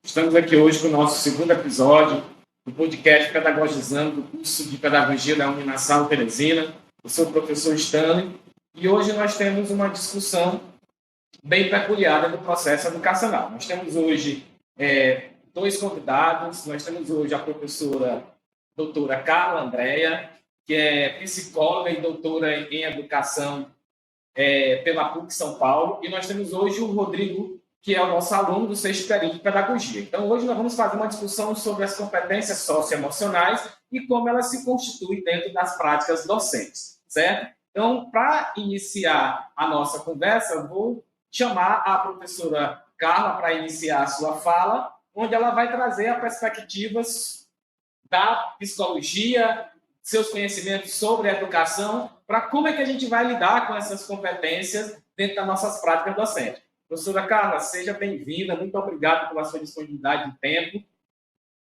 Estamos aqui hoje com o nosso segundo episódio do podcast Pedagogizando, do curso de Pedagogia da Unilasalle Teresina. Eu sou o professor Stanley e hoje nós temos uma discussão bem peculiar do processo educacional. Nós temos hoje dois convidados. Nós temos hoje a professora doutora Carla Andrea, que é psicóloga e doutora em educação pela PUC São Paulo, e nós temos hoje o Rodrigo, que é o nosso aluno do sexto período de pedagogia. Então, hoje nós vamos fazer uma discussão sobre as competências socioemocionais e como elas se constituem dentro das práticas docentes, certo? Então, para iniciar a nossa conversa, vou chamar a professora Carla para iniciar a sua fala, onde ela vai trazer as perspectivas da psicologia, seus conhecimentos sobre a educação, para como é que a gente vai lidar com essas competências dentro das nossas práticas docentes. Professora Carla, seja bem-vinda, muito obrigado pela sua disponibilidade de tempo.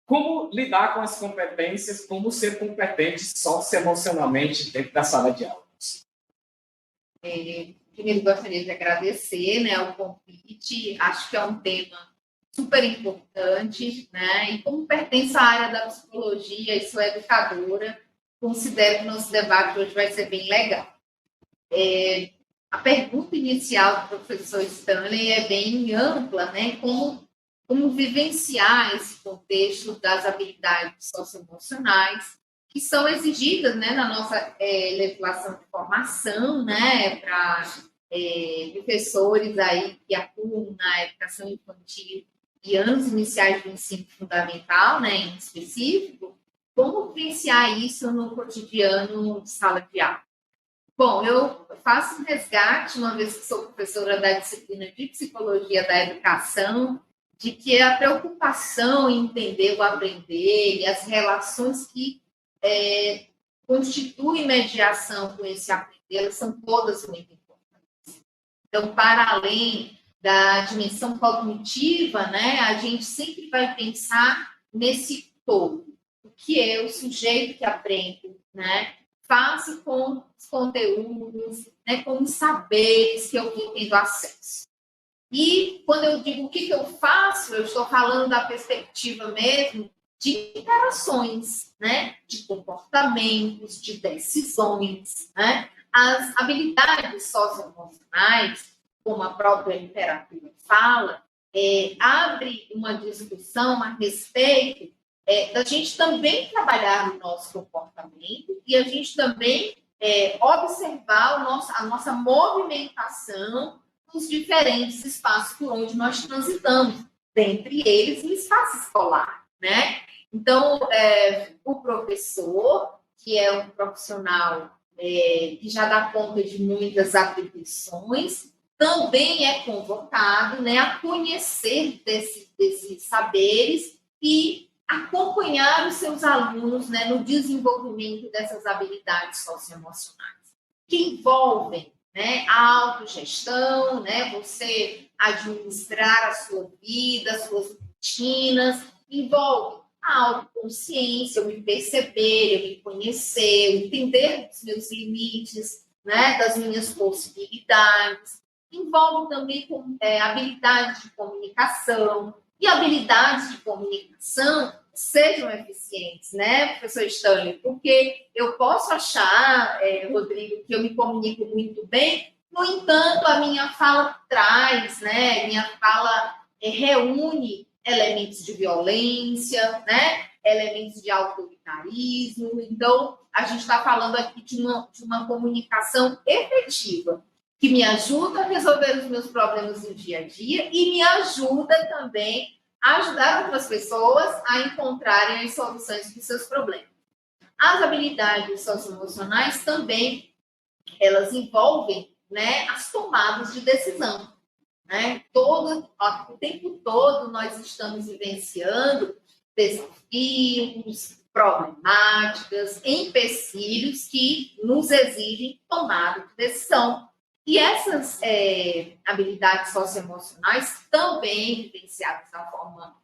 Como lidar com as competências, como ser competente socioemocionalmente dentro da sala de aula? Primeiro, gostaria de agradecer o convite, acho que é um tema super importante, e como pertence à área da psicologia e sou educadora, considero que nosso debate hoje vai ser bem legal. A pergunta inicial do professor Stanley é bem ampla, como vivenciar esse contexto das habilidades socioemocionais que são exigidas na nossa legislação de formação, para professores aí que atuam na educação infantil e anos iniciais do ensino fundamental, em específico, como vivenciar isso no cotidiano de sala de aula. Bom, eu faço um resgate, uma vez que sou professora da disciplina de Psicologia da Educação, de que a preocupação em entender o aprender e as relações que constituem mediação com esse aprender, são todas muito importantes. Então, para além da dimensão cognitiva, a gente sempre vai pensar nesse todo. O que é o sujeito que aprende, faz com os conteúdos, com os saberes que eu vou tendo acesso. E quando eu digo o que eu faço, eu estou falando da perspectiva mesmo de interações, de comportamentos, de decisões. As habilidades socioemocionais, como a própria literatura fala, abre uma discussão a respeito da gente também trabalhar o nosso comportamento e a gente também observar a nossa movimentação nos diferentes espaços por onde nós transitamos, dentre eles o espaço escolar, Então, o professor, que é um profissional que já dá conta de muitas atribuições, também é convocado a conhecer desses saberes e acompanhar os seus alunos no desenvolvimento dessas habilidades socioemocionais, que envolvem a autogestão, você administrar a sua vida, as suas rotinas, envolve a autoconsciência, eu me perceber, eu me conhecer, eu entender os meus limites, das minhas possibilidades, envolve também habilidades de comunicação, e habilidades de comunicação sejam eficientes, professor Stanley? Porque eu posso achar, Rodrigo, que eu me comunico muito bem, no entanto, a minha fala traz, minha fala reúne elementos de violência, elementos de autoritarismo. Então, a gente está falando aqui de uma comunicação efetiva, que me ajuda a resolver os meus problemas no dia a dia e me ajuda também a ajudar outras pessoas a encontrarem as soluções para os seus problemas. As habilidades socioemocionais também, elas envolvem as tomadas de decisão. O tempo todo nós estamos vivenciando desafios, problemáticas, empecilhos que nos exigem tomada de decisão. E essas habilidades socioemocionais, também vivenciadas da forma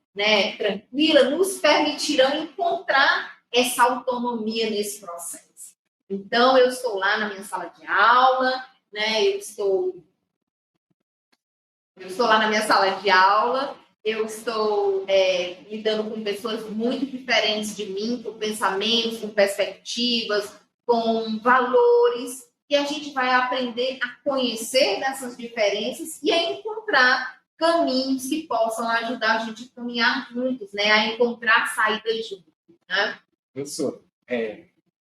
tranquila, nos permitirão encontrar essa autonomia nesse processo. Então, eu estou lá na minha sala de aula, eu estou lá na minha sala de aula eu estou lidando com pessoas muito diferentes de mim, com pensamentos, com perspectivas, com valores, e a gente vai aprender a conhecer dessas diferenças e a encontrar caminhos que possam ajudar a gente a caminhar juntos, né? A encontrar saídas juntos, né? Professor,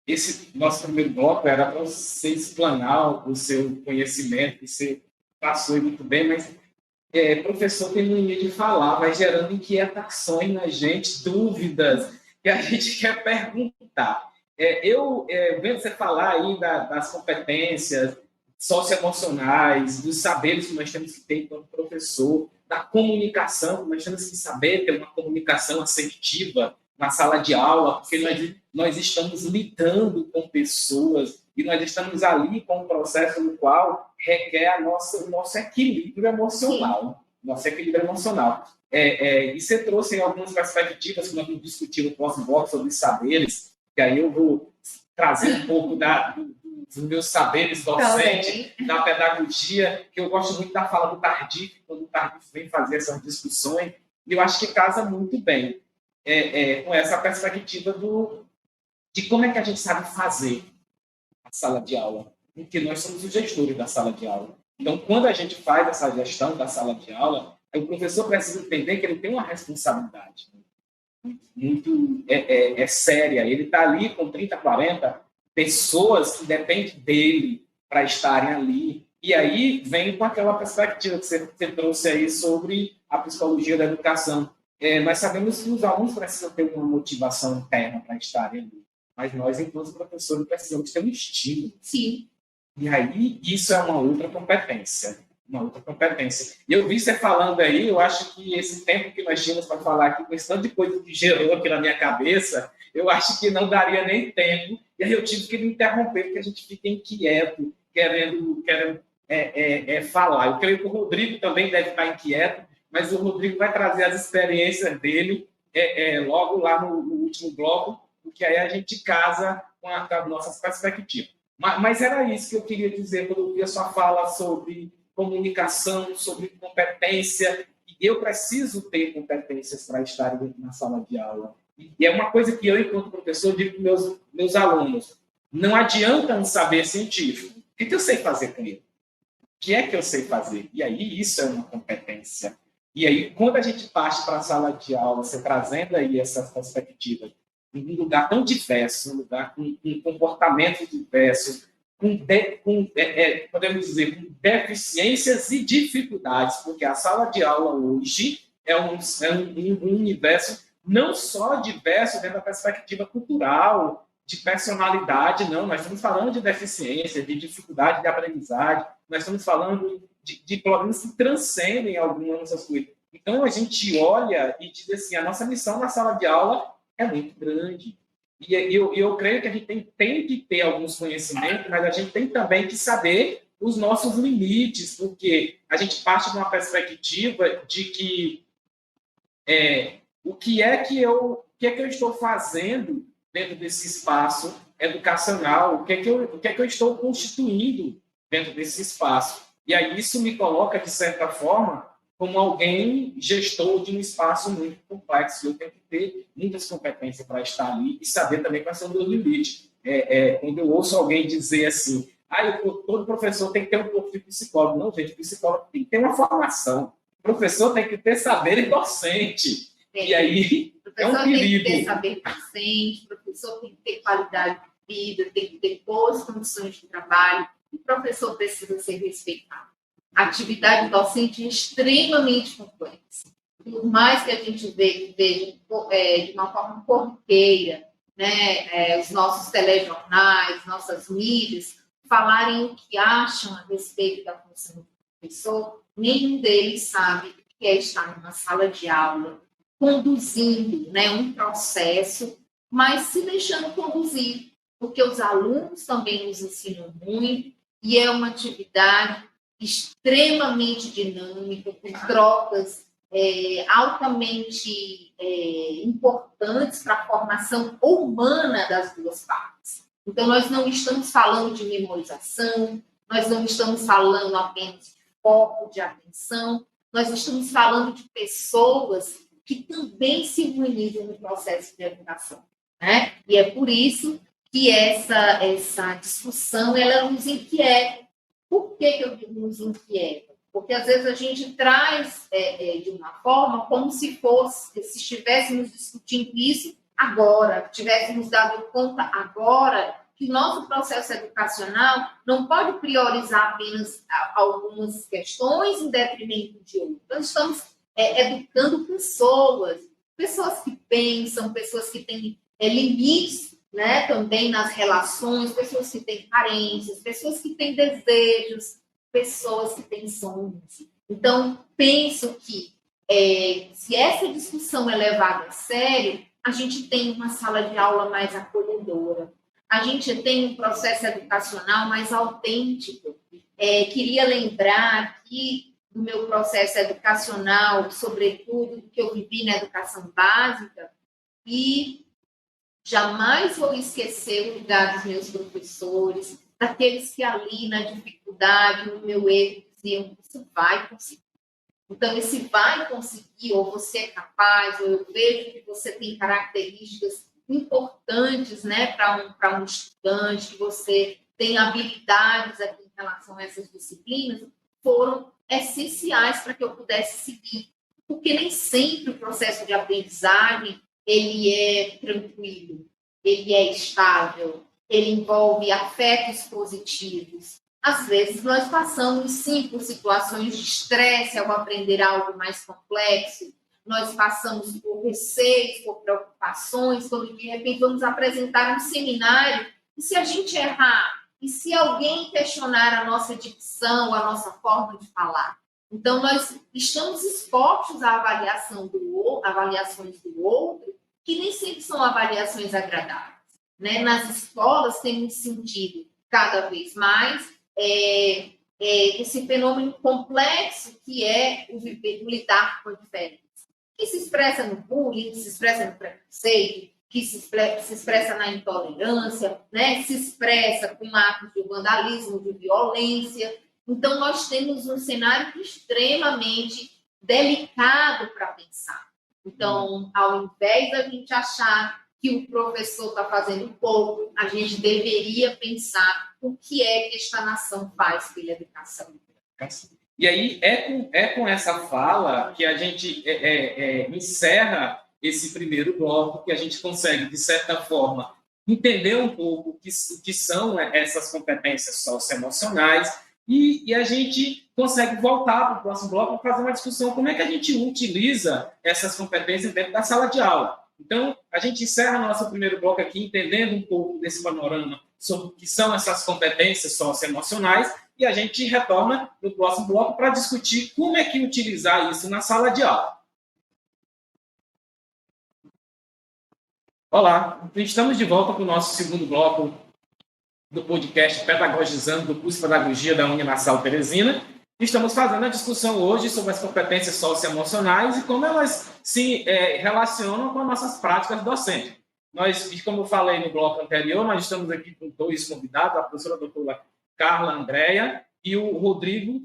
esse nosso primeiro bloco era para você explanar o seu conhecimento, que você passou muito bem, mas professor tem mania de falar, vai gerando inquietações na gente, dúvidas que a gente quer perguntar. Eu vendo você falar aí das competências socioemocionais, dos saberes que nós temos que ter enquanto professor, da comunicação, nós temos que saber ter uma comunicação assertiva na sala de aula, porque nós estamos lidando com pessoas e nós estamos ali com um processo no qual requer o nosso equilíbrio emocional. Sim. Nosso equilíbrio emocional. E você trouxe algumas perspectivas que nós vamos discutir no próximo bloco sobre saberes, que aí eu vou trazer um pouco dos meus saberes docentes, da pedagogia, que eu gosto muito da fala do Tardif, quando o Tardif vem fazer essas discussões, e eu acho que casa muito bem com essa perspectiva de como é que a gente sabe fazer a sala de aula, porque nós somos os gestores da sala de aula. Então, quando a gente faz essa gestão da sala de aula, o professor precisa entender que ele tem uma responsabilidade muito séria. Ele está ali com 30, 40 pessoas que dependem dele para estarem ali. E aí vem com aquela perspectiva que você trouxe aí sobre a psicologia da educação. Nós sabemos que os alunos precisam ter uma motivação interna para estarem ali, mas nós, enquanto professores, precisamos ter um estímulo. Sim. E aí, isso é uma outra competência. E eu vi você falando aí, eu acho que esse tempo que nós tínhamos para falar aqui, com esse tanto de coisa que gerou aqui na minha cabeça, eu acho que não daria nem tempo. E aí eu tive que me interromper, porque a gente fica inquieto, querendo falar. Eu creio que o Rodrigo também deve estar inquieto, mas o Rodrigo vai trazer as experiências dele logo lá no último bloco, porque aí a gente casa com as nossas perspectivas. Mas era isso que eu queria dizer quando eu vi a sua fala sobre comunicação, sobre competência. E eu preciso ter competências para estar na sala de aula. E é uma coisa que eu, enquanto professor, digo para os meus alunos: não adianta um saber científico. O que eu sei fazer com ele? O que é que eu sei fazer? E aí isso é uma competência. E aí, quando a gente parte para a sala de aula, você trazendo aí essas perspectivas, em um lugar tão diverso, um lugar com comportamentos diversos, podemos dizer, com deficiências e dificuldades, porque a sala de aula hoje é um universo não só diverso dentro da perspectiva cultural, de personalidade, não. Nós estamos falando de deficiência, de dificuldade de aprendizagem, nós estamos falando de problemas que transcendem algumas dessas coisas. Então, a gente olha e diz assim, a nossa missão na sala de aula é muito grande. E eu creio que a gente tem que ter alguns conhecimentos, mas a gente tem também que saber os nossos limites, porque a gente parte de uma perspectiva de que o que é que eu estou fazendo dentro desse espaço educacional, o que é que eu estou constituindo dentro desse espaço. E aí isso me coloca, de certa forma, como alguém gestor de um espaço muito complexo. Eu tenho que ter muitas competências para estar ali e saber também quais são os meus limites. Quando eu ouço alguém dizer assim, todo professor tem que ter um pouco de psicólogo. Não, gente, psicólogo tem que ter uma formação. O professor tem que ter saber docente. E aí é um perigo. Tem que ter saber docente, o professor tem que ter qualidade de vida, tem que ter boas condições de trabalho. O professor precisa ser respeitado. A atividade docente é extremamente complexa. Por mais que a gente veja de uma forma corriqueira, né, os nossos telejornais, nossas mídias, falarem o que acham a respeito da função do professor, nenhum deles sabe o que é estar numa sala de aula, conduzindo, né, um processo, mas se deixando conduzir, porque os alunos também nos ensinam muito, e é uma atividade extremamente dinâmica, com trocas altamente importantes para a formação humana das duas partes. Então, nós não estamos falando de memorização, nós não estamos falando apenas de foco, de atenção, nós estamos falando de pessoas que também se humanizam no processo de educação, né? E é por isso que essa discussão ela nos inquieta. Por que eu digo nos inquieta? Porque às vezes a gente traz de uma forma como se estivéssemos discutindo isso agora, tivéssemos dado conta agora que o nosso processo educacional não pode priorizar apenas algumas questões em detrimento de outras. Nós estamos educando pessoas que pensam, pessoas que têm limites, né, também nas relações, pessoas que têm carências, pessoas que têm desejos, pessoas que têm sonhos. Então, penso que se essa discussão é levada a sério, a gente tem uma sala de aula mais acolhedora, a gente tem um processo educacional mais autêntico. Queria lembrar aqui do meu processo educacional, sobretudo do que eu vivi na educação básica, e jamais vou esquecer o lugar dos meus professores, daqueles que ali na dificuldade, no meu erro, diziam, você vai conseguir. Então, esse vai conseguir, ou você é capaz, ou eu vejo que você tem características importantes, né, para um estudante, que você tem habilidades aqui em relação a essas disciplinas, foram essenciais para que eu pudesse seguir. Porque nem sempre o processo de aprendizagem ele é tranquilo, ele é estável, ele envolve afetos positivos. Às vezes, nós passamos, sim, por situações de estresse ao aprender algo mais complexo, nós passamos por receios, por preocupações, quando, de repente, vamos apresentar um seminário, e se a gente errar? E se alguém questionar a nossa dicção, a nossa forma de falar? Então, nós estamos expostos à avaliações do outro, que nem sempre são avaliações agradáveis, né? Nas escolas temos sentido cada vez mais esse fenômeno complexo que é o lidar com a diferença, que se expressa no bullying, que se expressa no preconceito, que se expressa na intolerância, né? Se expressa com atos de vandalismo, de violência. Então, nós temos um cenário extremamente delicado para pensar. Então, ao invés da gente achar que o professor está fazendo pouco, a gente deveria pensar o que é que esta nação faz pela educação. E aí é com essa fala que a gente encerra esse primeiro bloco, que a gente consegue, de certa forma, entender um pouco o que são essas competências socioemocionais e a gente consegue voltar para o próximo bloco para fazer uma discussão como é que a gente utiliza essas competências dentro da sala de aula. Então, a gente encerra nosso primeiro bloco aqui entendendo um pouco desse panorama sobre o que são essas competências socioemocionais e a gente retorna no próximo bloco para discutir como é que utilizar isso na sala de aula. Olá, estamos de volta para o nosso segundo bloco do podcast Pedagogizando do curso de Pedagogia da Unilassal Teresina. Estamos fazendo a discussão hoje sobre as competências socioemocionais e como elas se relacionam com as nossas práticas docentes. Nós, como eu falei no bloco anterior, nós estamos aqui com dois convidados, a professora doutora Carla Andréia e o Rodrigo,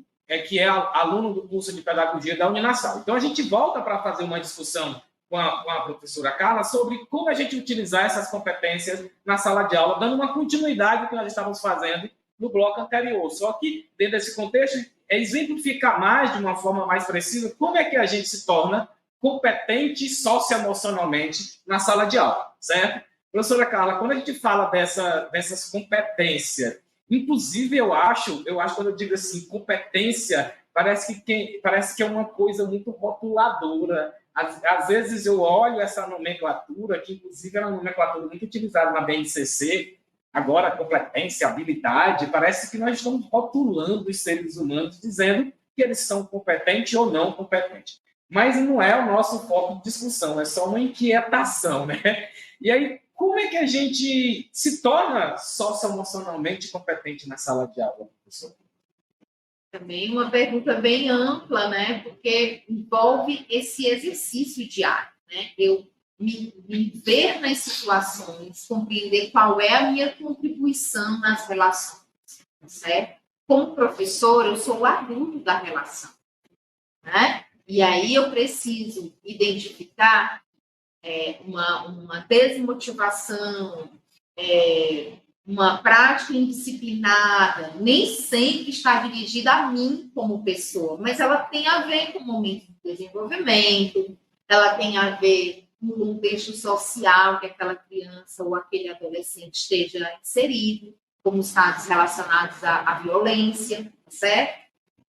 que é aluno do curso de Pedagogia da Unilassal. Então, a gente volta para fazer uma discussão com a professora Carla sobre como a gente utilizar essas competências na sala de aula, dando uma continuidade do que nós estávamos fazendo no bloco anterior. Só que, dentro desse contexto, exemplificar mais, de uma forma mais precisa, como é que a gente se torna competente socioemocionalmente na sala de aula, certo? Professora Carla, quando a gente fala dessas competências, inclusive eu acho quando eu digo assim, competência, parece que é uma coisa muito rotuladora. Às vezes eu olho essa nomenclatura, que inclusive é uma nomenclatura muito utilizada na BNCC, agora competência, habilidade, parece que nós estamos rotulando os seres humanos, dizendo que eles são competentes ou não competentes. Mas não é o nosso foco de discussão, é só uma inquietação, né? E aí, como é que a gente se torna socioemocionalmente competente na sala de aula, professor? Também uma pergunta bem ampla, né? Porque envolve esse exercício diário, né? Eu me ver nas situações, compreender qual é a minha contribuição nas relações, certo? Como professor, eu sou o adulto da relação. né? E aí eu preciso identificar uma desmotivação, uma prática indisciplinada, nem sempre está dirigida a mim como pessoa, mas ela tem a ver com o momento de desenvolvimento, ela tem a ver com o contexto social que aquela criança ou aquele adolescente esteja inserido, como os casos relacionados à violência, certo?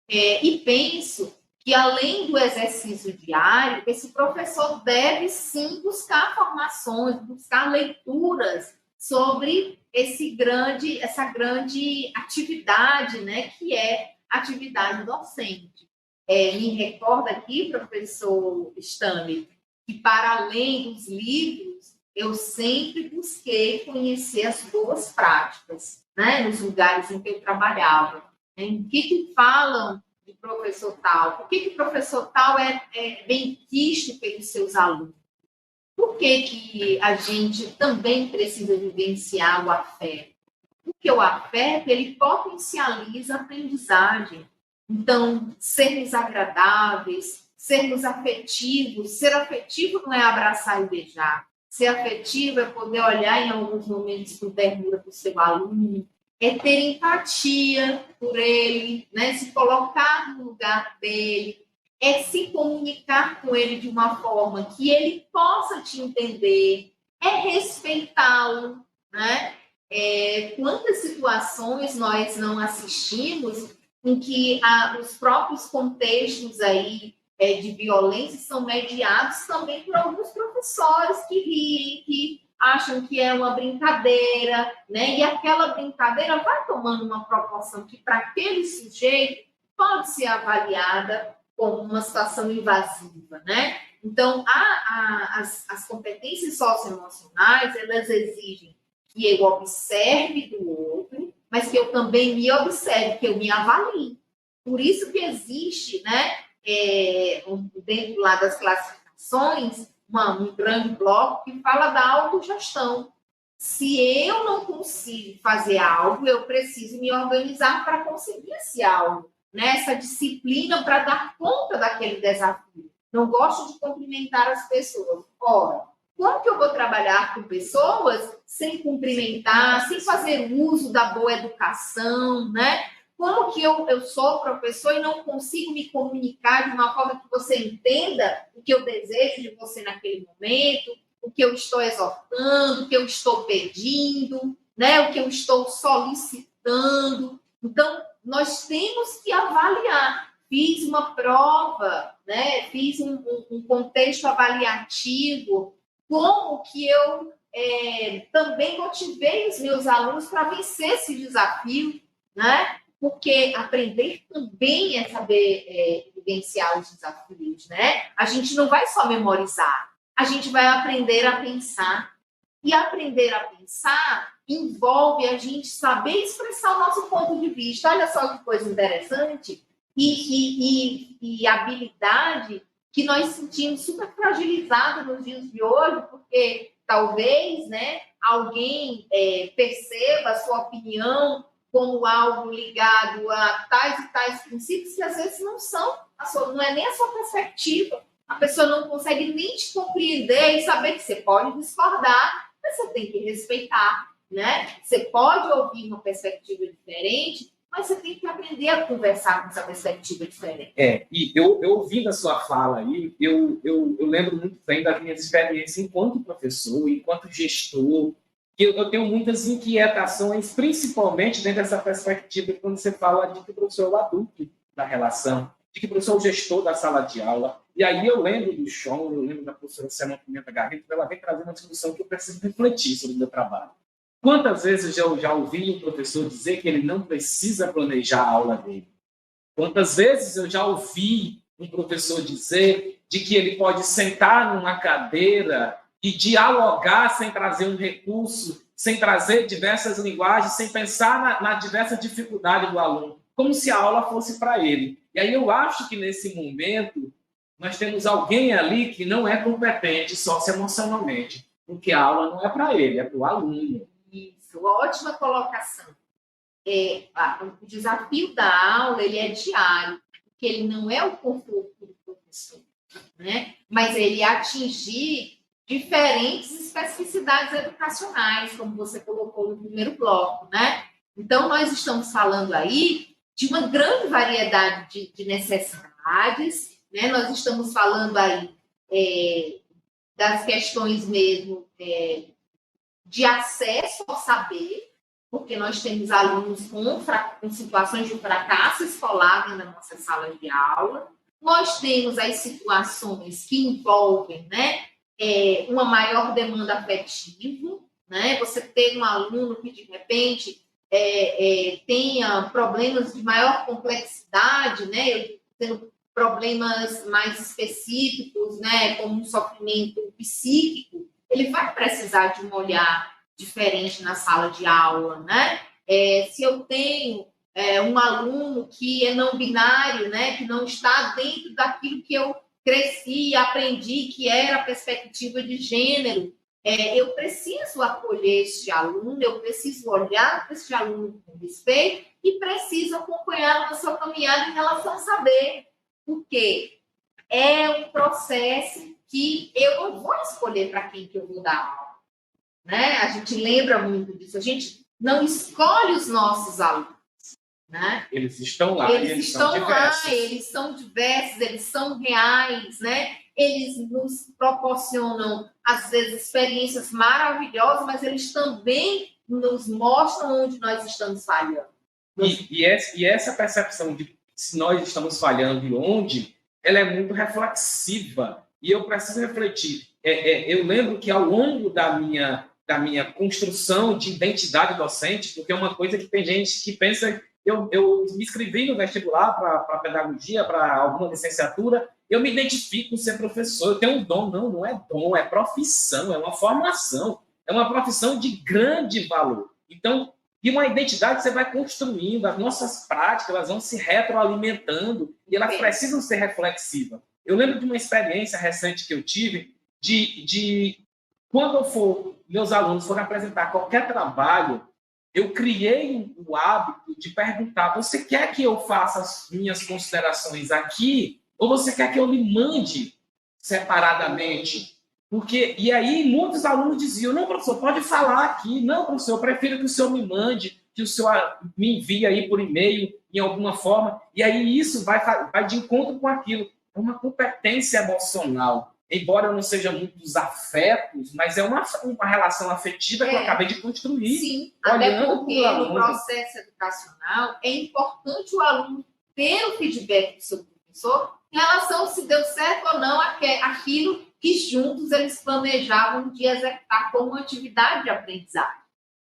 E penso que, além do exercício diário, esse professor deve, sim, buscar formações, buscar leituras sobre essa grande atividade, né, que é a atividade docente. Me recorda aqui, professor Stanley, que, para além dos livros, eu sempre busquei conhecer as boas práticas, né, nos lugares em que eu trabalhava. O que falam de professor tal? Por que professor tal é bem quisto pelos seus alunos? Por que a gente também precisa vivenciar o afeto? Porque o afeto, ele potencializa a aprendizagem. Então, sermos agradáveis, sermos afetivos. Ser afetivo não é abraçar e beijar. Ser afetivo é poder olhar em alguns momentos com ternura para o seu aluno, é ter empatia por ele, né? Se colocar no lugar dele, é se comunicar com ele de uma forma que ele possa te entender, é respeitá-lo, né? Quantas situações nós não assistimos em que os próprios contextos aí de violência são mediados também por alguns professores que riem, que acham que é uma brincadeira, né? E aquela brincadeira vai tomando uma proporção que, para aquele sujeito, pode ser avaliada como uma situação invasiva, né? Então, as competências socioemocionais, elas exigem que eu observe do outro, mas que eu também me observe, que eu me avalie. Por isso que existe, né, dentro lá das classificações, um grande bloco que fala da autogestão. Se eu não consigo fazer algo, eu preciso me organizar para conseguir esse algo, né? Essa disciplina para dar conta daquele desafio. Não gosto de cumprimentar as pessoas. Ora, como que eu vou trabalhar com pessoas sem cumprimentar, sem fazer uso da boa educação, né? Como que eu sou professor e não consigo me comunicar de uma forma que você entenda o que eu desejo de você naquele momento, o que eu estou exortando, o que eu estou pedindo, né? O que eu estou solicitando. Então, nós temos que avaliar. Fiz uma prova, né? Fiz um contexto avaliativo, como que eu também motivei os meus alunos para vencer esse desafio, né? Porque aprender também é saber vivenciar os desafios, né? A gente não vai só memorizar, a gente vai aprender a pensar. E aprender a pensar envolve a gente saber expressar o nosso ponto de vista. Olha só que coisa interessante. E habilidade que nós sentimos super fragilizada nos dias de hoje, porque talvez, né, alguém perceba a sua opinião como algo ligado a tais e tais princípios que às vezes não é nem a sua perspectiva. A pessoa não consegue nem te compreender e saber que você pode discordar, mas você tem que respeitar, né? Você pode ouvir uma perspectiva diferente, mas você tem que aprender a conversar com essa perspectiva diferente. E eu ouvindo a sua fala aí, eu lembro muito bem das minhas experiências enquanto professor, enquanto gestor, que eu tenho muitas inquietações, principalmente dentro dessa perspectiva, quando você fala de que o professor é o adulto da relação, de que o professor é o gestor da sala de aula. E aí eu lembro do Sean, eu lembro da professora Selma Pimenta Garrido, ela vem trazer uma discussão que eu preciso refletir sobre o meu trabalho. Quantas vezes eu já ouvi o professor dizer que ele não precisa planejar a aula dele? Quantas vezes eu já ouvi um professor dizer de que ele pode sentar numa cadeira e dialogar sem trazer um recurso, sem trazer diversas linguagens, sem pensar na diversa dificuldade do aluno, como se a aula fosse para ele. E aí eu acho que nesse momento nós temos alguém ali que não é competente socioemocionalmente, porque a aula não é para ele, é para o aluno. Isso, ótima colocação. O desafio da aula ele é diário. que ele não é o conforto do professor, né? Mas ele atingir diferentes especificidades educacionais, como você colocou no primeiro bloco, né? Então, nós estamos falando aí de uma grande variedade de necessidades, né? Nós estamos falando aí das questões mesmo de acesso ao saber, porque nós temos alunos com situações de fracasso escolar na nossa sala de aula. Nós temos as situações que envolvem, né, uma maior demanda afetiva, né? Você tem um aluno que, de repente, tenha problemas de maior complexidade, né? Tendo problemas mais específicos, né, como um sofrimento psíquico, ele vai precisar de um olhar diferente na sala de aula, né? Se eu tenho um aluno que é não binário, né, que não está dentro daquilo que eu cresci e aprendi que era a perspectiva de gênero, eu preciso acolher este aluno, eu preciso olhar para este aluno com respeito e preciso acompanhá-lo na sua caminhada em relação ao saber, porque é um processo que eu não vou escolher para quem que eu vou dar aula, né? A gente lembra muito disso, a gente não escolhe os nossos alunos, né? Eles estão lá, eles estão lá, eles são diversos, eles são reais, né? Eles nos proporcionam, às vezes, experiências maravilhosas, mas eles também nos mostram onde nós estamos falhando. E essa percepção de se nós estamos falhando e onde, ela é muito reflexiva. E eu preciso refletir. Eu lembro que ao longo da minha construção de identidade docente, porque é uma coisa que tem gente que pensa... Eu me inscrevi no vestibular para pedagogia, para alguma licenciatura, eu me identifico com ser professor, eu tenho um dom. Não é dom, é profissão, é uma formação, é uma profissão de grande valor. Então, e uma identidade que você vai construindo, as nossas práticas, elas vão se retroalimentando e elas precisam ser reflexivas. Eu lembro de uma experiência recente que eu tive de quando meus alunos forem apresentar qualquer trabalho, eu criei o hábito de perguntar: você quer que eu faça as minhas considerações aqui ou você quer que eu lhe mande separadamente? E aí muitos alunos diziam: não, professor, pode falar aqui. Não, professor, eu prefiro que o senhor me mande, que o senhor me envie aí por e-mail, em alguma forma. E aí isso vai de encontro com aquilo. É uma competência emocional. Embora eu não seja muito dos afetos, mas é uma relação afetiva que eu acabei de construir. Sim, até porque no processo educacional é importante o aluno ter o feedback do seu professor em relação a se deu certo ou não aquilo que juntos eles planejavam de executar como atividade de aprendizagem.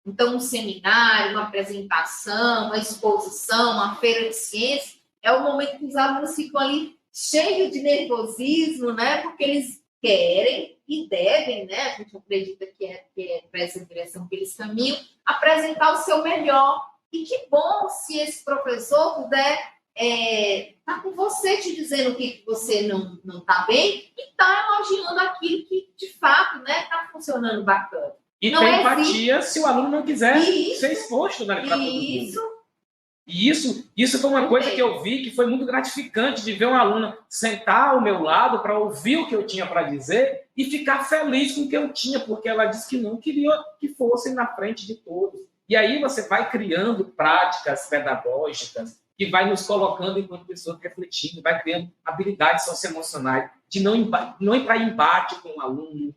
Então, um seminário, uma apresentação, uma exposição, uma feira de ciência, é o momento que os alunos ficam ali cheios de nervosismo, né? Porque eles querem e devem, né? A gente acredita que é para essa direção que eles caminham, apresentar o seu melhor. E que bom se esse professor puder estar com você, te dizendo o que você não está bem e está elogiando aquilo que, de fato, né, está funcionando bacana. E não tem empatia se o aluno não quiser ser exposto, né, para todo mundo. E isso foi uma coisa que eu vi que foi muito gratificante, de ver uma aluna sentar ao meu lado para ouvir o que eu tinha para dizer e ficar feliz com o que eu tinha, porque ela disse que não queria que fossem na frente de todos. E aí você vai criando práticas pedagógicas que vai nos colocando enquanto pessoas refletindo, vai criando habilidades socioemocionais de não entrar em embate com o aluno.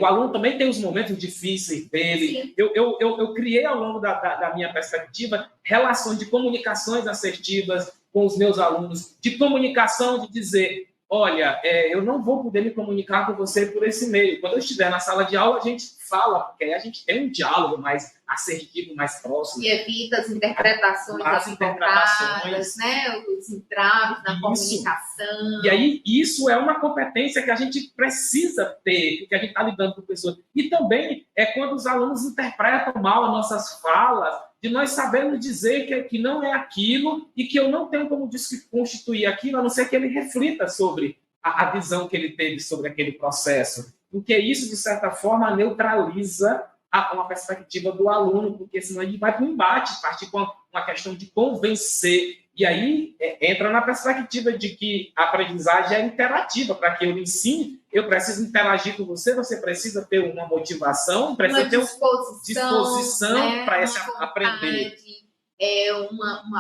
O aluno também tem os momentos difíceis dele. Eu criei, ao longo da minha perspectiva, relações de comunicações assertivas com os meus alunos, de comunicação, de dizer: olha, eu não vou poder me comunicar com você por esse meio. Quando eu estiver na sala de aula, a gente fala, porque aí a gente tem um diálogo mais assertivo, mais próximo. E evita as interpretações equivocadas, né? Os entraves na comunicação. E aí, isso é uma competência que a gente precisa ter, porque a gente está lidando com pessoas. E também é quando os alunos interpretam mal as nossas falas, de nós sabermos dizer que não é aquilo e que eu não tenho como constituir aquilo, a não ser que ele reflita sobre a visão que ele teve sobre aquele processo. Porque isso, de certa forma, neutraliza uma perspectiva do aluno, porque senão ele vai para o embate, partir com uma questão de convencer. E aí entra na perspectiva de que a aprendizagem é interativa. Para que eu ensine, eu preciso interagir com você, você precisa ter uma motivação, precisa ter uma disposição, né, para esse aprender.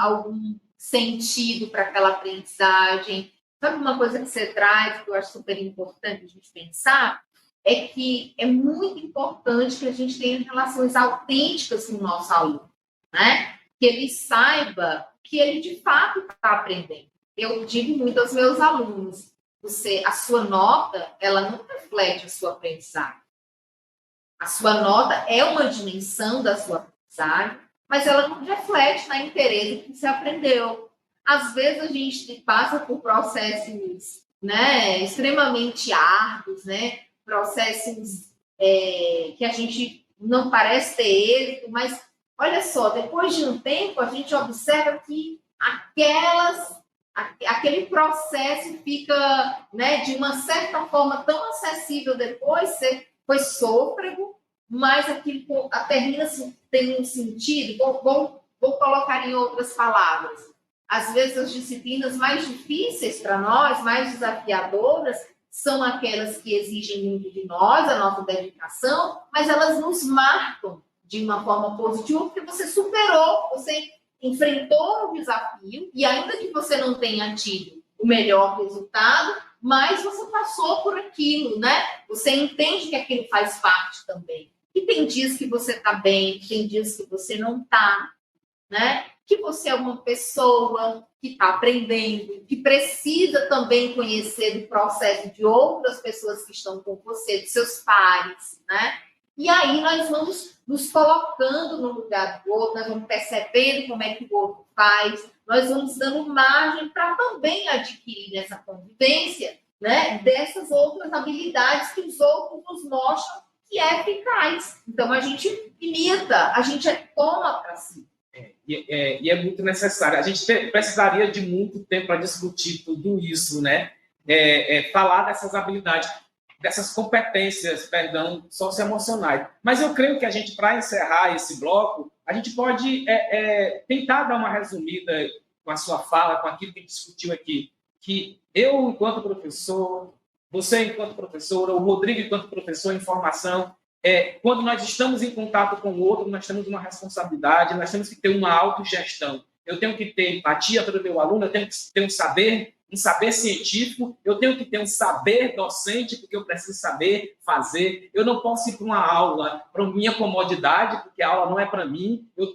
Algum sentido para aquela aprendizagem. Sabe uma coisa que você traz, que eu acho super importante a gente pensar, é que é muito importante que a gente tenha relações autênticas com o nosso aluno, né? Que ele saiba que ele, de fato, está aprendendo. Eu digo muito aos meus alunos, a sua nota, ela não reflete a sua aprendizagem. A sua nota é uma dimensão da sua aprendizagem, mas ela não reflete na inteireza que você aprendeu. Às vezes, a gente passa por processos, né, extremamente árduos, né? Processos que a gente não parece ter êxito, mas olha só, depois de um tempo a gente observa que aquele processo fica, né, de uma certa forma tão acessível depois, foi sôfrego, mas aquilo termina tendo um sentido. Vou colocar em outras palavras. Às vezes as disciplinas mais difíceis para nós, mais desafiadoras, são aquelas que exigem muito de nós, a nossa dedicação, mas elas nos marcam de uma forma positiva, porque você superou, você enfrentou um desafio, e ainda que você não tenha tido o melhor resultado, mas você passou por aquilo, né? Você entende que aquilo faz parte também. E tem dias que você está bem, tem dias que você não está, né? Que você é uma pessoa que está aprendendo, que precisa também conhecer o processo de outras pessoas que estão com você, de seus pares, né? E aí nós vamos nos colocando no lugar do outro, nós vamos percebendo como é que o outro faz, nós vamos dando margem para também adquirir nessa convivência, né, dessas outras habilidades que os outros nos mostram que é eficaz. Então, a gente imita, a gente toma para si. E é muito necessário. A gente precisaria de muito tempo para discutir tudo isso, né? Falar dessas habilidades, dessas competências, socioemocionais. Mas eu creio que a gente, para encerrar esse bloco, a gente pode tentar dar uma resumida com a sua fala, com aquilo que a gente discutiu aqui, que eu, enquanto professor, você, enquanto professora, o Rodrigo, enquanto professor em formação, quando nós estamos em contato com o outro, nós temos uma responsabilidade, nós temos que ter uma autogestão. Eu tenho que ter empatia pelo meu aluno, eu tenho que ter um saber científico, eu tenho que ter um saber docente, porque eu preciso saber fazer. Eu não posso ir para uma aula para minha comodidade, porque a aula não é para mim. Eu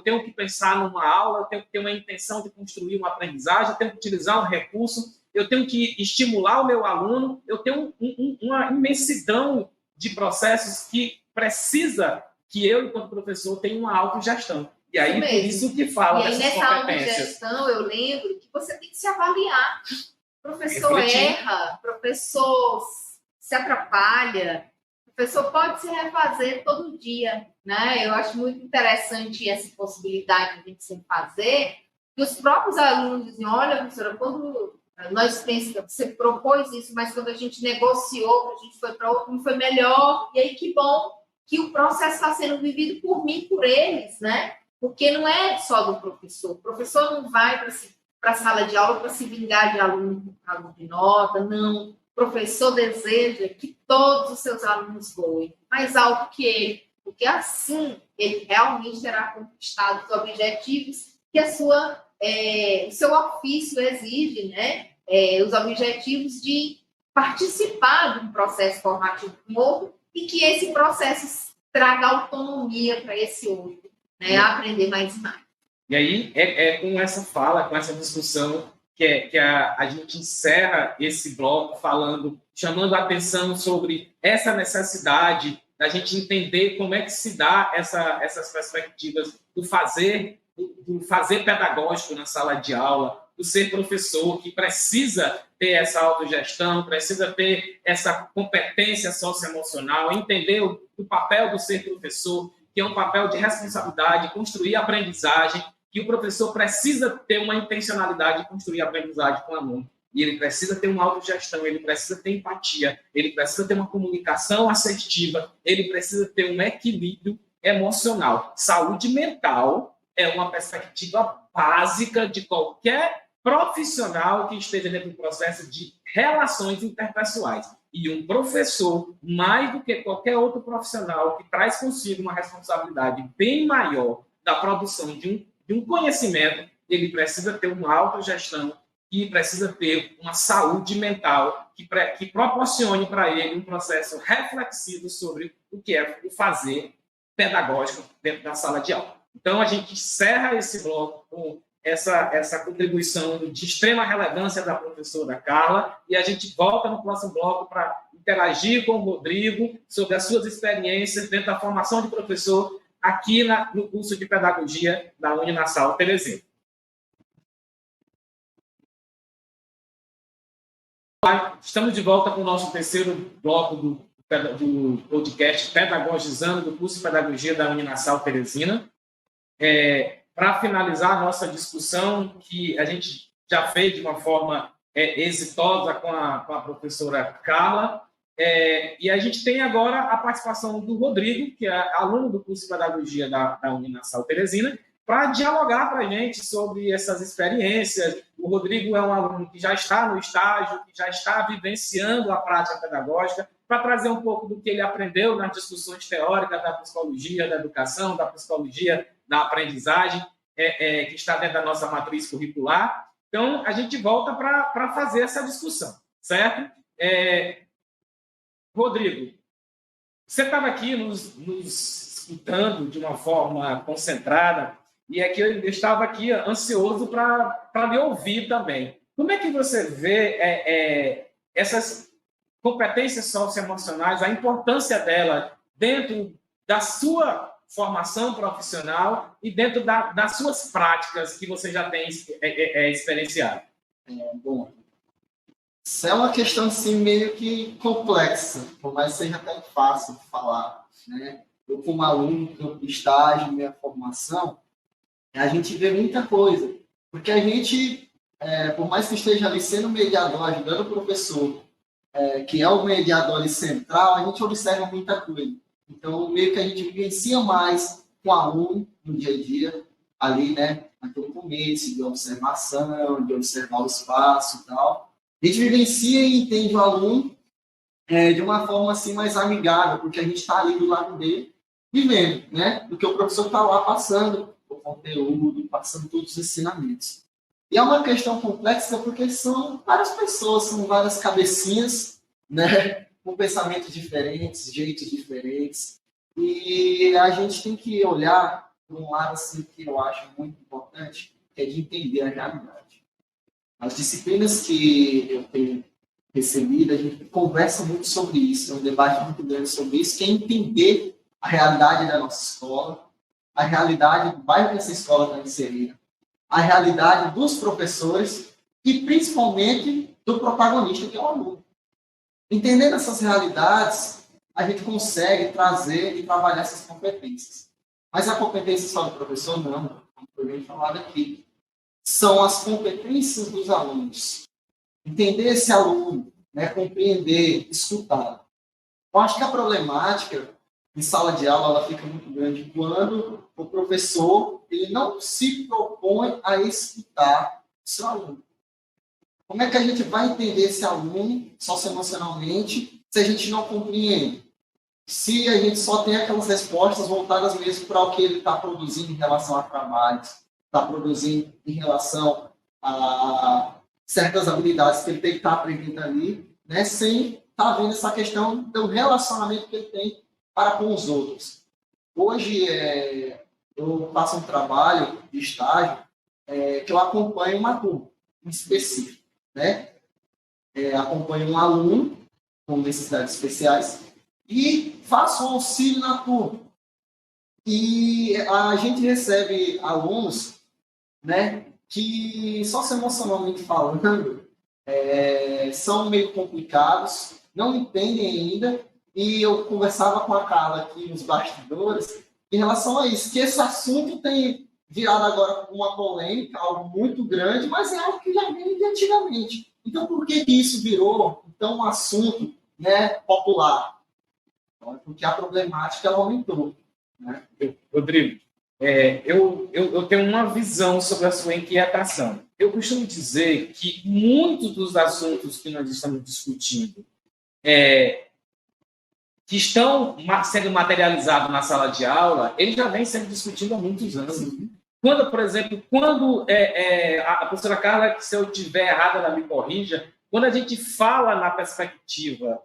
tenho que pensar numa aula, eu tenho que ter uma intenção de construir uma aprendizagem, eu tenho que utilizar um recurso, eu tenho que estimular o meu aluno, eu tenho uma imensidão de processos que precisa que eu, enquanto professor, tenha uma autogestão. E aí, por isso que fala dessas competências. E aí, nessa autogestão, eu lembro que você tem que se avaliar. O professor erra, o professor se atrapalha, o professor pode se refazer todo dia, né? Eu acho muito interessante essa possibilidade de a gente se fazer, que os próprios alunos dizem, olha, professora, quando nós pensamos, você propôs isso, mas quando a gente negociou, a gente foi para outro, não foi melhor, e aí que bom que o processo está sendo vivido por mim, por eles, né? Porque não é só do professor. O professor não vai para a sala de aula para se vingar de aluno por causa de nota, não. O professor deseja que todos os seus alunos voem mais alto que ele, porque assim ele realmente terá conquistado os objetivos que o seu ofício exige, né? Os objetivos de participar de um processo formativo com o outro e que esse processo traga autonomia para esse outro, né? Aprender mais e mais. E aí, com essa fala, com essa discussão, que a gente encerra esse bloco chamando a atenção sobre essa necessidade da gente entender como é que se dá essas perspectivas do fazer pedagógico na sala de aula, do ser professor, que precisa ter essa autogestão, precisa ter essa competência socioemocional, entender o papel do ser professor, que é um papel de responsabilidade, construir aprendizagem, que o professor precisa ter uma intencionalidade de construir aprendizagem com o aluno. e ele precisa ter uma autogestão, ele precisa ter empatia, ele precisa ter uma comunicação assertiva, ele precisa ter um equilíbrio emocional. Saúde mental é uma perspectiva básica de qualquer profissional que esteja dentro do processo de relações interpessoais. E um professor, mais do que qualquer outro profissional, que traz consigo uma responsabilidade bem maior da produção de um conhecimento, ele precisa ter uma autogestão e precisa ter uma saúde mental que proporcione para ele um processo reflexivo sobre o que é o fazer pedagógico dentro da sala de aula. Então, a gente encerra esse bloco com essa contribuição de extrema relevância da professora Carla, e a gente volta no próximo bloco para interagir com o Rodrigo sobre as suas experiências dentro da formação de professor aqui no curso de Pedagogia da Uninasal Teresina. Estamos de volta com o nosso terceiro bloco do podcast Pedagogizando, do curso de Pedagogia da Uninasal Teresina. Para finalizar a nossa discussão, que a gente já fez de uma forma exitosa com a professora Carla, e a gente tem agora a participação do Rodrigo, que é aluno do curso de Pedagogia da Uninasal Teresina, para dialogar para a gente sobre essas experiências. O Rodrigo é um aluno que já está no estágio, que já está vivenciando a prática pedagógica, para trazer um pouco do que ele aprendeu nas discussões teóricas da psicologia, da educação, da psicologia, da aprendizagem, que está dentro da nossa matriz curricular. Então, a gente volta para fazer essa discussão, certo? Rodrigo, você estava aqui nos escutando de uma forma concentrada, e é que eu estava aqui ansioso para lhe ouvir também. Como é que você vê essas competências socioemocionais, a importância dela dentro da sua formação profissional e dentro das suas práticas que você já tem experienciado? Bom, isso é uma questão assim, meio que complexa, por mais que seja até fácil de falar, né? Eu, como aluno do estágio, minha formação, a gente vê muita coisa, porque a gente, por mais que esteja ali sendo mediador, ajudando o professor, que é o mediador ali central, a gente observa muita coisa. Então, meio que a gente vivencia mais com o aluno no dia a dia, ali, né, naquele começo de observação, de observar o espaço e tal. A gente vivencia e entende o aluno de uma forma assim mais amigável, porque a gente está ali do lado dele, vivendo, né, do que o professor está lá passando o conteúdo, passando todos os ensinamentos. E é uma questão complexa porque são várias pessoas, são várias cabecinhas, né, com pensamentos diferentes, jeitos diferentes. E a gente tem que olhar por um lado assim, que eu acho muito importante, que é de entender a realidade. As disciplinas que eu tenho recebido, a gente conversa muito sobre isso, é um debate muito grande sobre isso, que é entender a realidade da nossa escola, a realidade do bairro que essa escola está inserida, a realidade dos professores e, principalmente, do protagonista, que é o aluno. Entendendo essas realidades, a gente consegue trazer e trabalhar essas competências. Mas a competência só do professor, não, como foi bem falado aqui. São as competências dos alunos. Entender esse aluno, né, compreender, escutar. Eu acho que a problemática em sala de aula ela fica muito grande quando o professor ele não se propõe a escutar o seu aluno. Como é que a gente vai entender esse aluno socioemocionalmente se a gente não compreende? Se a gente só tem aquelas respostas voltadas mesmo para o que ele está produzindo em relação a trabalhos, está produzindo em relação a certas habilidades que ele tem que estar aprendendo ali, né, sem estar vendo essa questão do relacionamento que ele tem para com os outros. Hoje, eu faço um trabalho de estágio que eu acompanho uma turma em específico, né? Acompanho um aluno com necessidades especiais e faço um auxílio na turma. E a gente recebe alunos, né, que, socioemocionalmente falando, são meio complicados, não entendem ainda, e eu conversava com a Carla aqui nos bastidores em relação a isso, que esse assunto tem virado agora uma polêmica, algo muito grande, mas é algo que já vem de antigamente. Então, por que isso virou então, um assunto, né, popular? Porque a problemática ela aumentou. Né? Rodrigo, eu tenho uma visão sobre a sua inquietação. Eu costumo dizer que muitos dos assuntos que nós estamos discutindo que estão sendo materializados na sala de aula, eles já vêm sendo discutidos há muitos anos. Quando, por exemplo, a professora Carla, se eu estiver errada, ela me corrija, quando a gente fala na perspectiva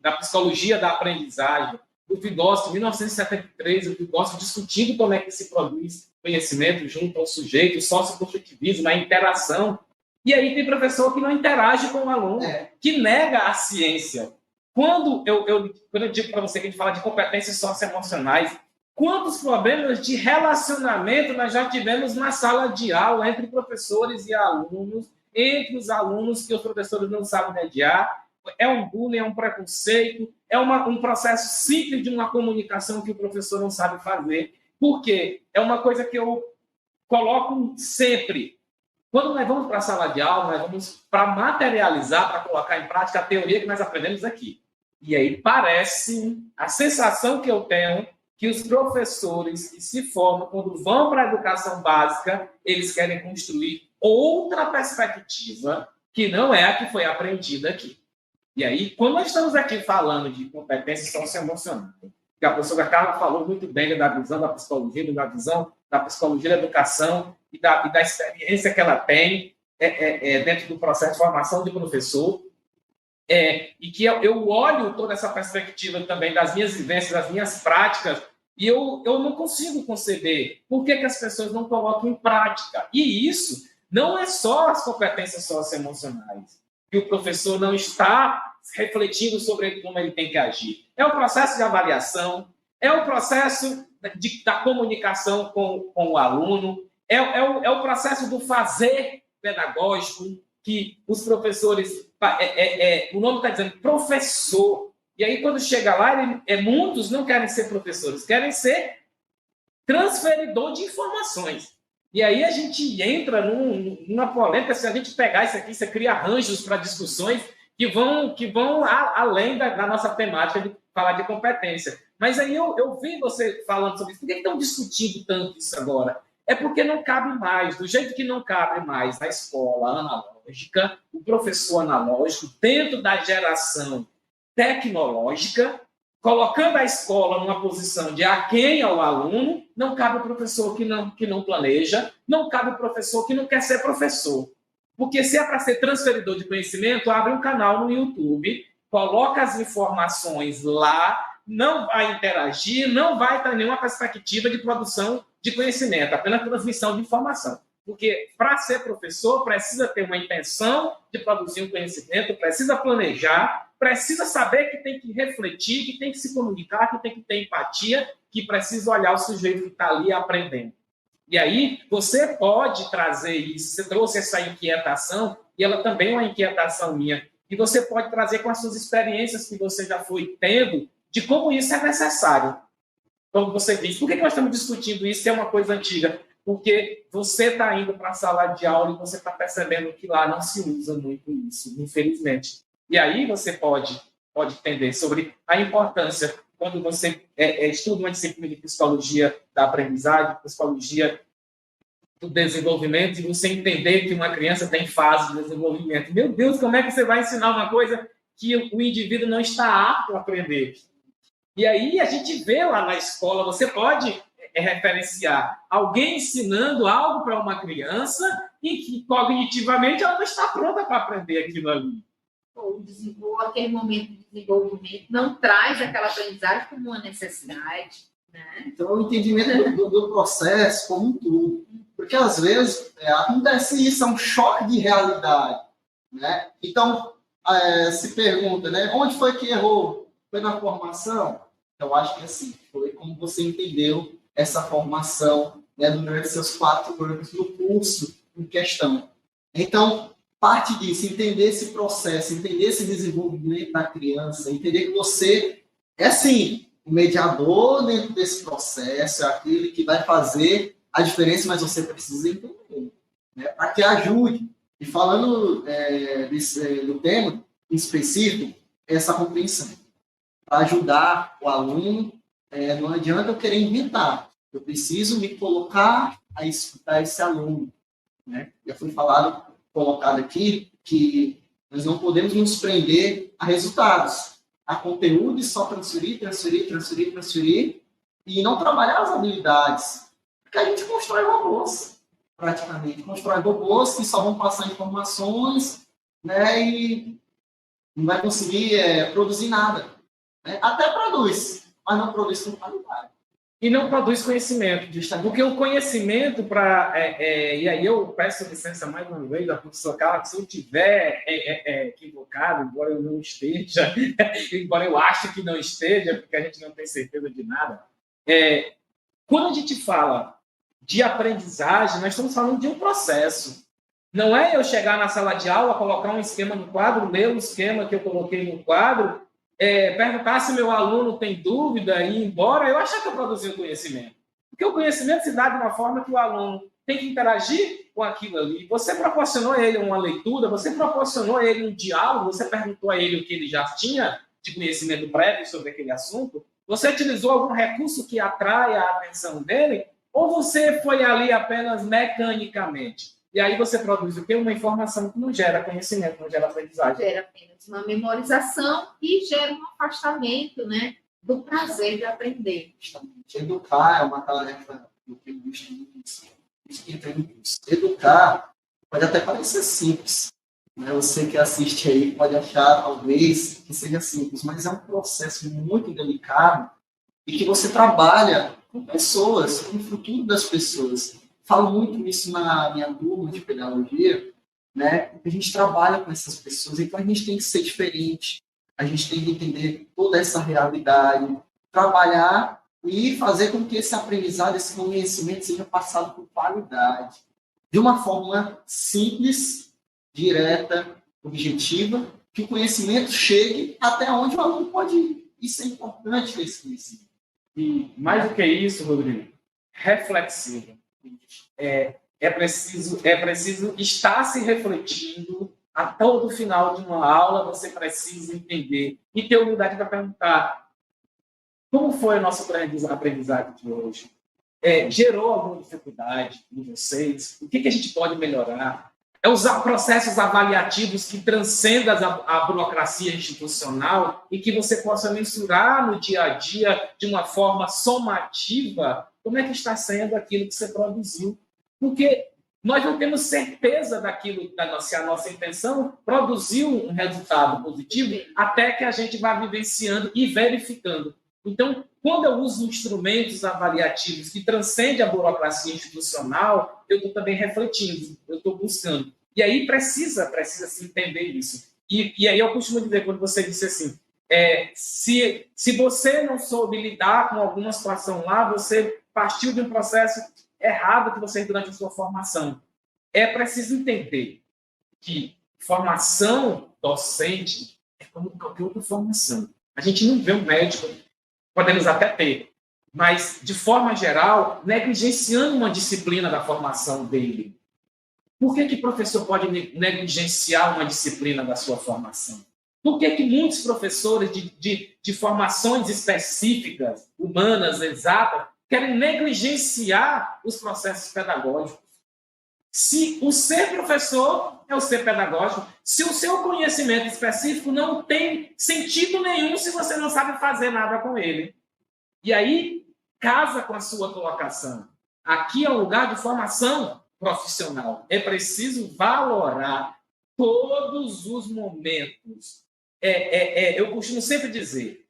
da psicologia da aprendizagem, do Vygotsky, em 1973, o Vygotsky discutindo como é que se produz conhecimento junto ao sujeito, o socioconstrutivismo, a interação. E aí tem professor que não interage com o aluno, que nega a ciência. Quando eu digo para você que a gente fala de competências socioemocionais, quantos problemas de relacionamento nós já tivemos na sala de aula entre professores e alunos, entre os alunos que os professores não sabem mediar? É um bullying, é um preconceito, é um processo simples de uma comunicação que o professor não sabe fazer. Por quê? É uma coisa que eu coloco sempre. Quando nós vamos para a sala de aula, nós vamos para materializar, para colocar em prática a teoria que nós aprendemos aqui. E aí parece, a sensação que eu tenho, que os professores que se formam, quando vão para a educação básica, eles querem construir outra perspectiva que não é a que foi aprendida aqui. E aí, quando nós estamos aqui falando de competência socioemocional, que a professora Carla falou muito bem da visão da psicologia, da visão da psicologia da educação e da experiência que ela tem dentro do processo de formação de professor, e que eu olho toda essa perspectiva também das minhas vivências, das minhas práticas, e eu não consigo conceber por que as pessoas não colocam em prática. E isso não é só as competências socioemocionais, que o professor não está refletindo sobre como ele tem que agir. É o processo de avaliação, é o processo da comunicação com o aluno, é o processo do fazer pedagógico, que os professores... o nome está dizendo professor. E aí, quando chega lá, muitos não querem ser professores, querem ser transferidor de informações. E aí a gente entra numa polêmica. Se a gente pegar isso aqui, você cria arranjos para discussões que vão além da nossa temática de falar de competência. Mas aí eu vi você falando sobre isso. Por que estão discutindo tanto isso agora? É porque não cabe mais, do jeito que não cabe mais na escola analógica, o professor analógico, dentro da geração tecnológica, colocando a escola numa posição de aquém ao aluno, não cabe o professor que não planeja, não cabe o professor que não quer ser professor. Porque se é para ser transferidor de conhecimento, abre um canal no YouTube, coloca as informações lá, não vai interagir, não vai ter nenhuma perspectiva de produção de conhecimento, apenas transmissão de informação. Porque para ser professor, precisa ter uma intenção de produzir um conhecimento, precisa planejar, precisa saber que tem que refletir, que tem que se comunicar, que tem que ter empatia, que precisa olhar o sujeito que está ali aprendendo. E aí, você pode trazer isso, você trouxe essa inquietação, e ela também é uma inquietação minha, que você pode trazer com as suas experiências que você já foi tendo, de como isso é necessário. Como você disse, por que nós estamos discutindo isso se é uma coisa antiga? Porque você está indo para a sala de aula e você está percebendo que lá não se usa muito isso, infelizmente. E aí você pode entender sobre a importância, quando você estuda uma disciplina de psicologia da aprendizagem, psicologia do desenvolvimento, e você entender que uma criança tem fase de desenvolvimento. Meu Deus, como é que você vai ensinar uma coisa que o indivíduo não está apto a aprender? E aí a gente vê lá na escola, você pode referenciar alguém ensinando algo para uma criança e que cognitivamente ela não está pronta para aprender aquilo ali. Aquele momento de desenvolvimento não traz aquela aprendizagem como uma necessidade. Né? Então, o entendimento do processo como um todo. Porque, às vezes, acontece isso, é um choque de realidade. Né? Então, se pergunta, né, onde foi que errou? Foi na formação? Então, acho que assim, foi como você entendeu essa formação, né, durante seus 4 anos no curso em questão. Então, parte disso, entender esse processo, entender esse desenvolvimento da criança, entender que você é, sim, o mediador dentro desse processo, é aquele que vai fazer a diferença, mas você precisa entender, né, para que ajude. E falando do tema em específico, essa compreensão. Para ajudar o aluno, não adianta eu querer inventar. Eu preciso me colocar a escutar esse aluno. Né? Já foi colocado aqui, que nós não podemos nos prender a resultados, a conteúdo e só transferir, e não trabalhar as habilidades. Porque a gente constrói robôs, praticamente. Constrói robôs que só vão passar informações, né, e não vai conseguir produzir nada. Né? Até produz, mas não produz com qualidade. E não produz conhecimento. Justamente. Porque o conhecimento, e aí eu peço licença mais uma vez da professora Carla, se eu estiver equivocado, embora eu não esteja, embora eu ache que não esteja, porque a gente não tem certeza de nada, quando a gente fala de aprendizagem, nós estamos falando de um processo. Não é eu chegar na sala de aula, colocar um esquema no quadro, ler o esquema que eu coloquei no quadro, perguntar se meu aluno tem dúvida e ir embora, eu achar que eu produzi o conhecimento. Porque o conhecimento se dá de uma forma que o aluno tem que interagir com aquilo ali. Você proporcionou a ele uma leitura, você proporcionou a ele um diálogo, você perguntou a ele o que ele já tinha de conhecimento prévio sobre aquele assunto, você utilizou algum recurso que atrai a atenção dele, ou você foi ali apenas mecanicamente? E aí você produz o quê? Uma informação que não gera conhecimento, não gera aprendizagem. Gera apenas uma memorização e gera um afastamento, né, do prazer de aprender. Educar é uma tarefa do que eu gosto muito. Educar pode até parecer simples. Né? Você que assiste aí pode achar, talvez, que seja simples, mas é um processo muito delicado e que você trabalha com pessoas, com o futuro das pessoas. Falo muito isso na minha turma de pedagogia, né? Porque a gente trabalha com essas pessoas, então a gente tem que ser diferente, a gente tem que entender toda essa realidade, trabalhar e fazer com que esse aprendizado, esse conhecimento seja passado com qualidade, de uma forma simples, direta, objetiva, que o conhecimento chegue até onde o aluno pode ir. Isso é importante, esse conhecimento. E mais do que isso, Rodrigo, reflexivo. É preciso estar se refletindo a todo final de uma aula. Você precisa entender e ter humildade para perguntar como foi o nosso aprendizado de hoje. Gerou alguma dificuldade em vocês? O que a gente pode melhorar? Usar processos avaliativos que transcendam a burocracia institucional e que você possa mensurar no dia a dia de uma forma somativa como é que está sendo aquilo que você produziu. Porque nós não temos certeza daquilo, se a nossa intenção produziu um resultado positivo até que a gente vá vivenciando e verificando. Então, quando eu uso instrumentos avaliativos que transcendem a burocracia institucional, eu estou também refletindo, eu estou buscando. E aí precisa se entender isso. E aí eu costumo dizer, quando você disse assim, se você não soube lidar com alguma situação lá, você partiu de um processo errado que você fez durante a sua formação. É preciso entender que formação docente é como qualquer outra formação. A gente não vê um médico, podemos até ter, mas, de forma geral, negligenciando uma disciplina da formação dele. Por que o professor pode negligenciar uma disciplina da sua formação? Por que muitos professores de formações específicas, humanas, exatas, querem negligenciar os processos pedagógicos? Se o ser professor é o ser pedagógico, se o seu conhecimento específico não tem sentido nenhum se você não sabe fazer nada com ele. E aí, casa com a sua colocação. Aqui é um lugar de formação profissional. É preciso valorar todos os momentos. Eu costumo sempre dizer,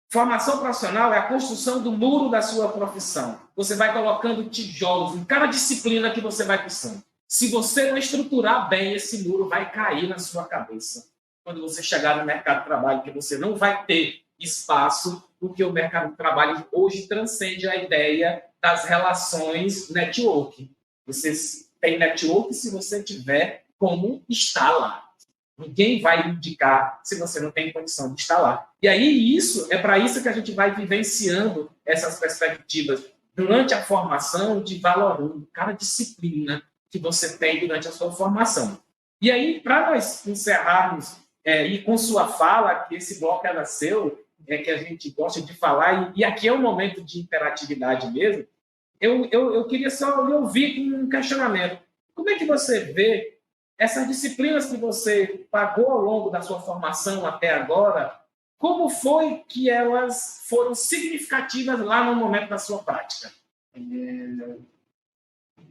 formação profissional é a construção do muro da sua profissão. Você vai colocando tijolos em cada disciplina que você vai cursando. Se você não estruturar bem, esse muro vai cair na sua cabeça. Quando você chegar no mercado de trabalho, que você não vai ter espaço, porque o mercado de trabalho hoje transcende a ideia das relações network. Você tem network se você tiver como estar lá. Ninguém vai indicar se você não tem condição de estar lá. E aí, é para isso que a gente vai vivenciando essas perspectivas durante a formação, de valorando cada disciplina, que você tem durante a sua formação. E aí, para nós encerrarmos, e com sua fala, que esse bloco era seu, que a gente gosta de falar, e aqui é um momento de interatividade mesmo, eu queria só lhe ouvir com um questionamento. Como é que você vê essas disciplinas que você pagou ao longo da sua formação até agora, como foi que elas foram significativas lá no momento da sua prática?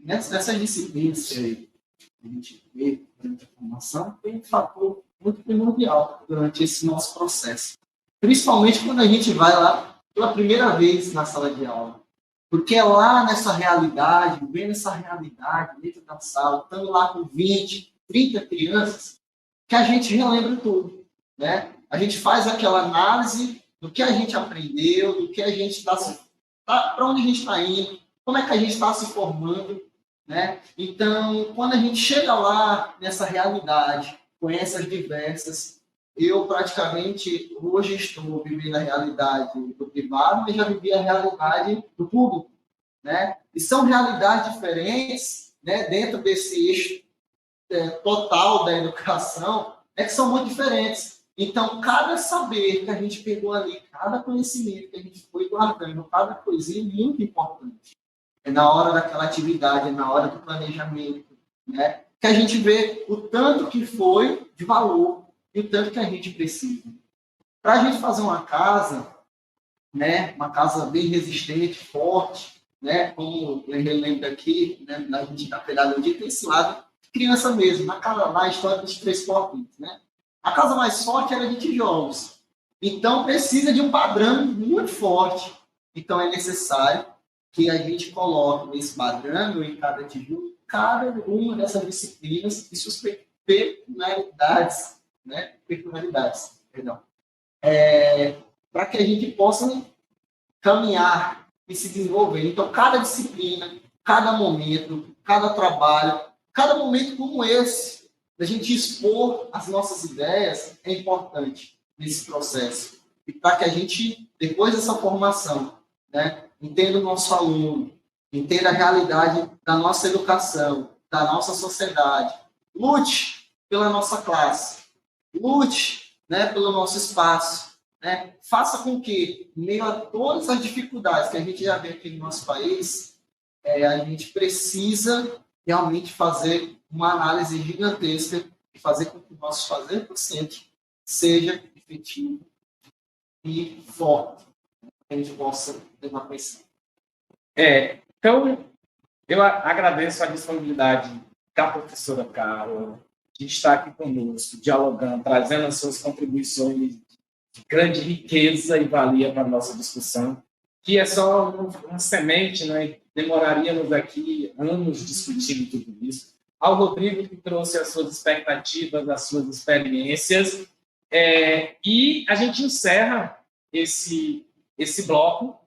Nessas disciplinas que a gente vê durante a formação, tem um fator muito primordial durante esse nosso processo. Principalmente quando a gente vai lá pela primeira vez na sala de aula. Porque é lá nessa realidade, vendo essa realidade dentro da sala, estando lá com 20, 30 crianças, que a gente relembra tudo, né? A gente faz aquela análise do que a gente aprendeu, do que a gente está, para onde a gente está indo, como é que a gente está se formando, né? Então, quando a gente chega lá nessa realidade, com essas diversas, eu praticamente hoje estou vivendo a realidade do privado, mas já vivi a realidade do público, né? E são realidades diferentes, né? Dentro desse eixo total da educação, que são muito diferentes. Então, cada saber que a gente pegou ali, cada conhecimento que a gente foi guardando, cada coisinha é muito importante. É na hora daquela atividade, é na hora do planejamento, né? Que a gente vê o tanto que foi de valor e o tanto que a gente precisa. Para a gente fazer uma casa, né? Uma casa bem resistente, forte, né? Como eu relembro aqui, né? A gente está pegando um dia tem esse lado criança mesmo, na casa lá, a história dos 3 porquinhos, né? A casa mais forte era de tijolos. Então, precisa de um padrão muito forte. Então, é necessário que a gente coloque nesse padrão, em cada tijolo, cada uma dessas disciplinas e suas peculiaridades, né? Para que a gente possa caminhar e se desenvolver. Então, cada disciplina, cada momento, cada trabalho, cada momento como esse, da gente expor as nossas ideias, é importante nesse processo. E para que a gente, depois dessa formação, né, entenda o nosso aluno, entenda a realidade da nossa educação, da nossa sociedade, lute pela nossa classe, lute, né, pelo nosso espaço, né, faça com que, em meio a todas as dificuldades que a gente já vê aqui no nosso país, a gente precisa realmente fazer uma análise gigantesca e fazer com que o nosso fazer docente seja efetivo e forte, que a gente possa ter uma pensão. Então, eu agradeço a disponibilidade da professora Carla de estar aqui conosco, dialogando, trazendo as suas contribuições de grande riqueza e valia para a nossa discussão, que é só uma semente, né? Demoraríamos aqui anos discutindo tudo isso. Ao Rodrigo, que trouxe as suas expectativas, as suas experiências, e a gente encerra esse bloco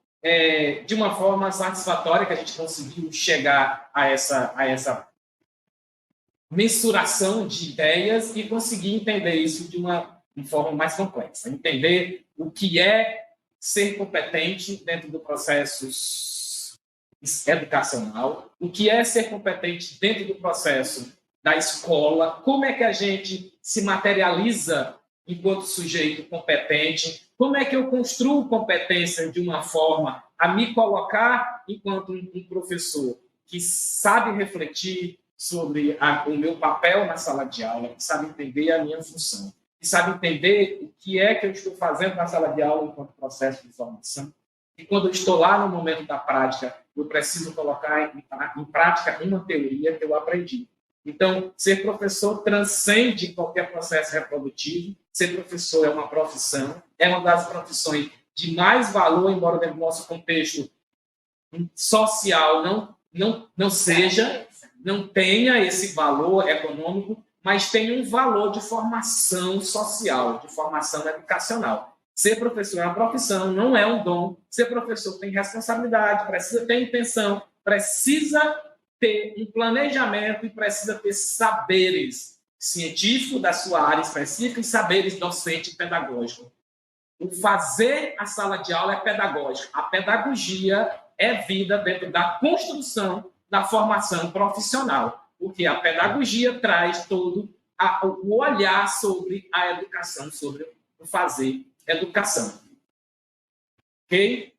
de uma forma satisfatória, que a gente conseguiu chegar a essa mensuração de ideias e conseguir entender isso de uma forma mais complexa. Entender o que é ser competente dentro do processo educacional, o que é ser competente dentro do processo da escola, como é que a gente se materializa enquanto sujeito competente, como é que eu construo competência de uma forma a me colocar enquanto um professor que sabe refletir sobre o meu papel na sala de aula, que sabe entender a minha função, que sabe entender o que é que eu estou fazendo na sala de aula enquanto processo de formação. E quando eu estou lá no momento da prática, eu preciso colocar em prática uma teoria que eu aprendi. Então, ser professor transcende qualquer processo reprodutivo. Ser professor é uma profissão, é uma das profissões de mais valor, embora dentro do nosso contexto social não seja, não tenha esse valor econômico, mas tem um valor de formação social, de formação educacional. Ser professor é uma profissão, não é um dom. Ser professor tem responsabilidade, precisa ter intenção, precisa ter um planejamento e precisa ter saberes científicos da sua área específica e saberes docente e pedagógico. O fazer a sala de aula é pedagógico. A pedagogia é vida dentro da construção da formação profissional. porque a pedagogia traz todo o olhar sobre a educação, sobre o fazer educação. Ok?